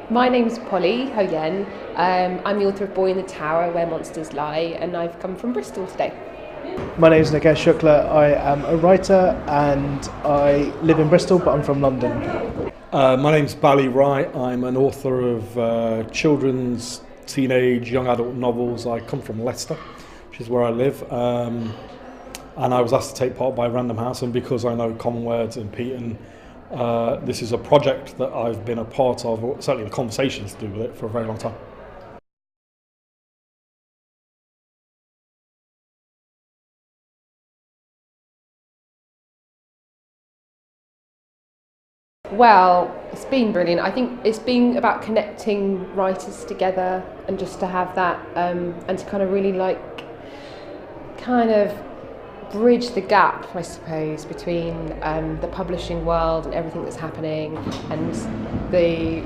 My name's Polly Ho-Yen. I'm the author of Boy in the Tower, Where Monsters Lie, and I've come from Bristol today. My name is NIkesh Shukla. I am a writer and I live in Bristol, but I'm from London. My name's Bali Rai. I'm an author of children's, teenage, young adult novels. I come from Leicester, which is where I live. And I was asked to take part by Random House, and because I know Commonword and Pete, this is a project that I've been a part of, or certainly the conversations to do with it, for a very long time. Well, it's been brilliant. I think it's been about connecting writers together and just to have that and to kind of really bridge the gap, I suppose, between the publishing world and everything that's happening and the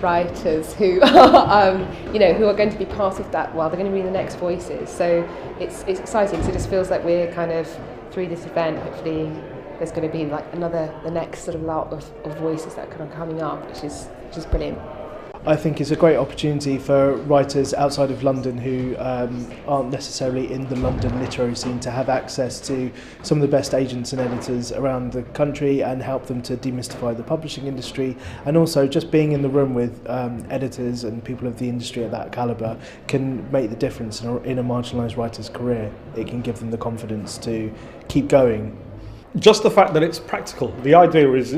writers who are, who are going to be part of that world. They're going to be the next voices. So it's exciting. So it just feels like we're kind of, through this event, hopefully there's going to be the next sort of lot of voices that are kind of coming up, which is brilliant. I think it's a great opportunity for writers outside of London who aren't necessarily in the London literary scene to have access to some of the best agents and editors around the country and help them to demystify the publishing industry. And also just being in the room with editors and people of the industry at that calibre can make the difference in a marginalised writer's career. It can give them the confidence to keep going. Just the fact that it's practical. The idea is,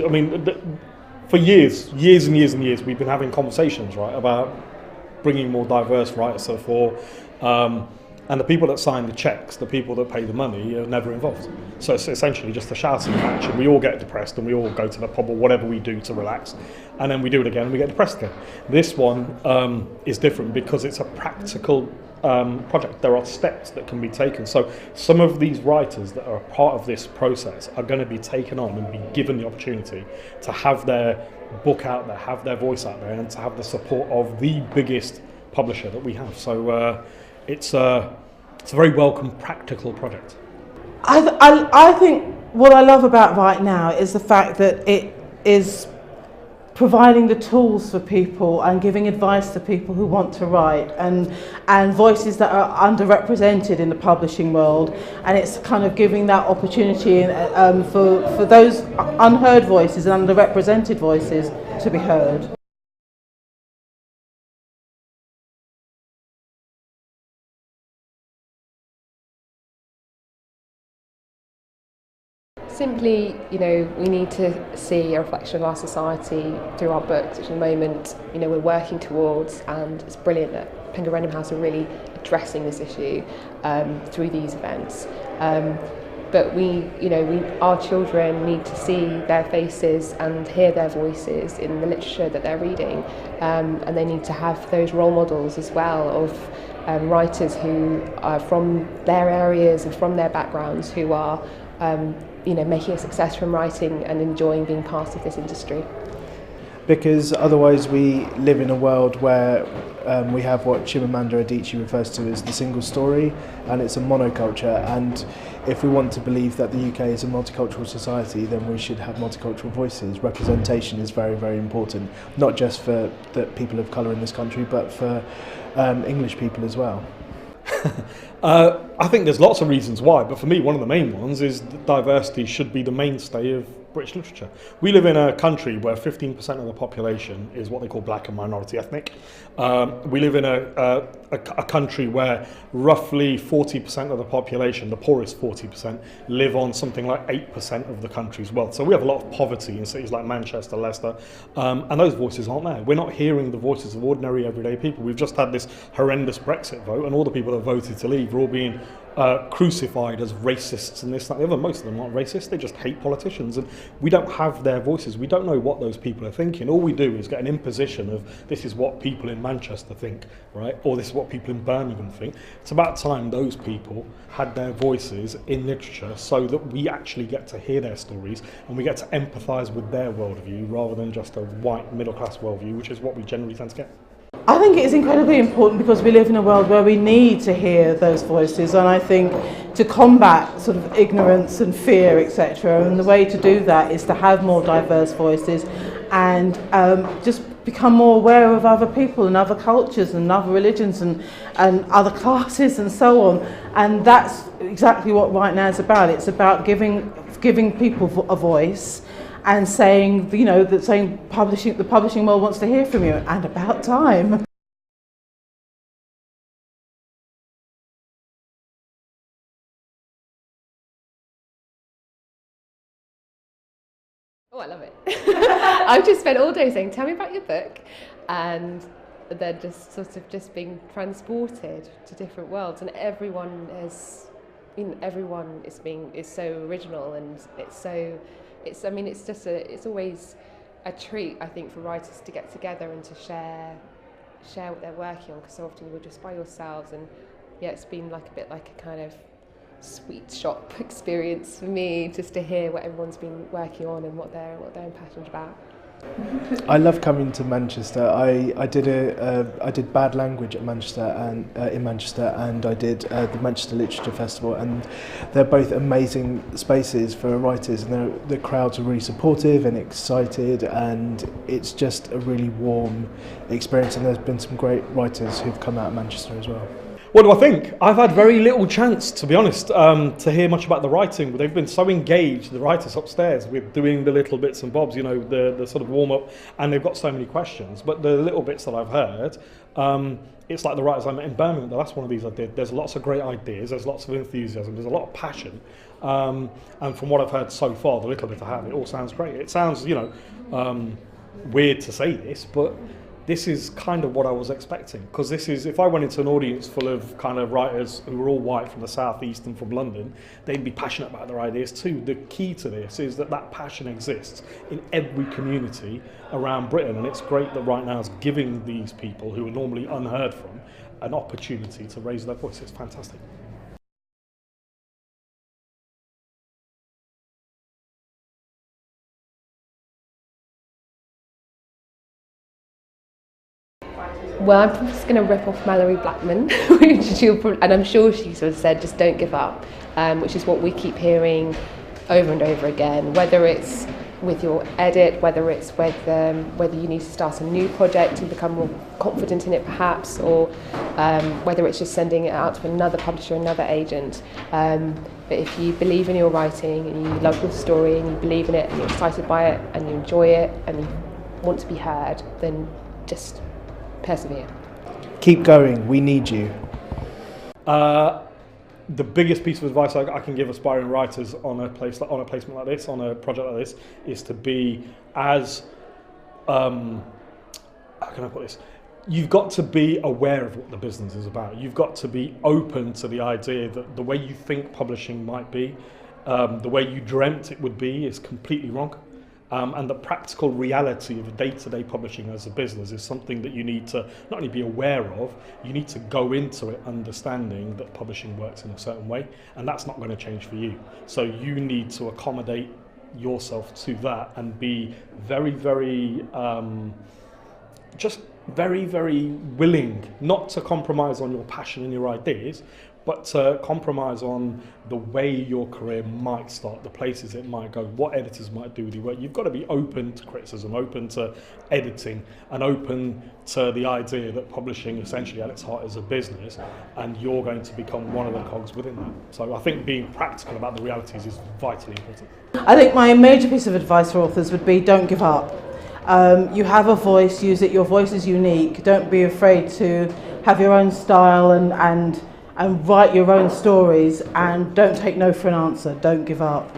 for years and years and years, we've been having conversations, right, about bringing more diverse writers to the fore, and the people that sign the checks, the people that pay the money, are never involved. So it's essentially just a shouting match, and we all get depressed, and we all go to the pub or whatever we do to relax, and then we do it again, and we get depressed again. This one is different because it's a practical project. There are steps that can be taken. So some of these writers that are a part of this process are going to be taken on and be given the opportunity to have their book out there, have their voice out there, and to have the support of the biggest publisher that we have. So it's a very welcome, practical project. I think what I love about Right Now is the fact that it is providing the tools for people and giving advice to people who want to write and voices that are underrepresented in the publishing world, and it's kind of giving that opportunity for those unheard voices and underrepresented voices to be heard. Simply, we need to see a reflection of our society through our books, which at the moment, we're working towards, and it's brilliant that Penguin Random House are really addressing this issue through these events. But our children need to see their faces and hear their voices in the literature that they're reading, and they need to have those role models as well of writers who are from their areas and from their backgrounds who are making a success from writing and enjoying being part of this industry. Because otherwise we live in a world where we have what Chimamanda Adichie refers to as the single story, and it's a monoculture, and if we want to believe that the UK is a multicultural society, then we should have multicultural voices. Representation is very, very important, not just for the people of colour in this country, but for English people as well. I think there's lots of reasons why, but for me, one of the main ones is that diversity should be the mainstay of British literature. We live in a country where 15% of the population is what they call black and minority ethnic. We live in a country where roughly 40% of the population, the poorest 40%, live on something like 8% of the country's wealth. So we have a lot of poverty in cities like Manchester, Leicester, and those voices aren't there. We're not hearing the voices of ordinary, everyday people. We've just had this horrendous Brexit vote, and all the people that voted to leave are all being crucified as racists and this, that, and the other. Most of them aren't racist, they just hate politicians, and we don't have their voices. We don't know what those people are thinking. All we do is get an imposition of this is what people in Manchester think, right? Or this is what people in Birmingham think. It's about time those people had their voices in literature so that we actually get to hear their stories and we get to empathise with their worldview rather than just a white middle class worldview, which is what we generally tend to get. I think it is incredibly important because we live in a world where we need to hear those voices, and I think to combat sort of ignorance and fear, etc., and the way to do that is to have more diverse voices and just become more aware of other people and other cultures and other religions and other classes and so on. And that's exactly what Right Now is about. It's about giving people a voice and saying, you know, that saying the publishing world wants to hear from you, and about time. Oh, I love it. I've just spent all day saying, tell me about your book, and then just sort of just being transported to different worlds, and everyone is, you know, everyone is so original, and it's always a treat, I think, for writers to get together and to share what they're working on, because so often you're just by yourselves, and yeah, it's been like a bit like a kind of sweet shop experience for me, just to hear what everyone's been working on and what they're passionate about. I love coming to Manchester. I did Bad Language at Manchester and in Manchester, and I did the Manchester Literature Festival, and they're both amazing spaces for writers, and the crowds are really supportive and excited, and it's just a really warm experience, and there's been some great writers who've come out of Manchester as well. What do I think? I've had very little chance, to be honest, to hear much about the writing. They've been so engaged, the writers upstairs, with doing the little bits and bobs, you know, the sort of warm-up, and they've got so many questions. But the little bits that I've heard, it's like the writers I met in Birmingham, the last one of these I did. There's lots of great ideas, there's lots of enthusiasm, there's a lot of passion. And from what I've heard so far, the little bit I have, it all sounds great. It sounds, you know, weird to say this, but this is kind of what I was expecting, because this is, if I went into an audience full of kind of writers who were all white from the southeast and from London, they'd be passionate about their ideas too. The key to this is that passion exists in every community around Britain, and it's great that Right Now is giving these people who are normally unheard from an opportunity to raise their voice. It's fantastic. Well, I'm just going to rip off Malorie Blackman, and I'm sure she sort of said, just don't give up, which is what we keep hearing over and over again, whether it's with your edit, whether it's whether you need to start a new project and become more confident in it perhaps, or whether it's just sending it out to another publisher, another agent. But if you believe in your writing and you love your story and you believe in it and you're excited by it and you enjoy it and you want to be heard, then just persevere. Keep going, we need you. The biggest piece of advice I can give aspiring writers on a placement like this, on a project like this, is to be as, how can I put this? You've got to be aware of what the business is about. You've got to be open to the idea that the way you think publishing might be, the way you dreamt it would be, is completely wrong. And the practical reality of day-to-day publishing as a business is something that you need to not only be aware of, you need to go into it understanding that publishing works in a certain way, and that's not going to change for you. So you need to accommodate yourself to that and be very, very, just very, very willing not to compromise on your passion and your ideas, but to compromise on the way your career might start, the places it might go, what editors might do with your work. You've got to be open to criticism, open to editing, and open to the idea that publishing essentially at its heart is a business, and you're going to become one of the cogs within that. So I think being practical about the realities is vitally important. I think my major piece of advice for authors would be, don't give up. You have a voice, use it. Your voice is unique. Don't be afraid to have your own style and write your own stories, and don't take no for an answer. Don't give up.